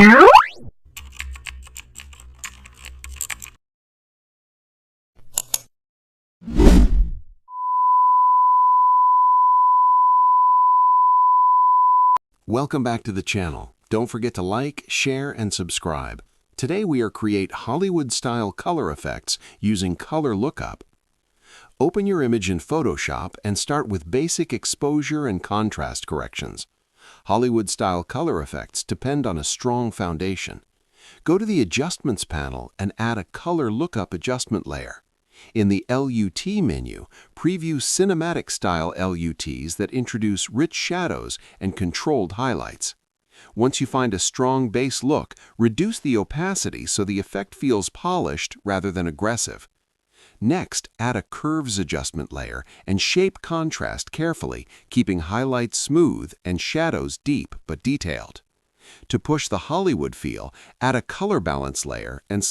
Welcome back to the channel. Don't forget to like, share, and subscribe. Today we are create Hollywood-style color effects using color lookup. Open your image in Photoshop and start with basic exposure and contrast corrections. Hollywood-style color effects depend on a strong foundation. Go to the Adjustments panel and add a color lookup adjustment layer. In the LUT menu, preview cinematic-style LUTs that introduce rich shadows and controlled highlights. Once you find a strong base look, reduce the opacity so the effect feels polished rather than aggressive. Next, add a curves adjustment layer and shape contrast carefully, keeping highlights smooth and shadows deep but detailed. To push the Hollywood feel, add a color balance layer and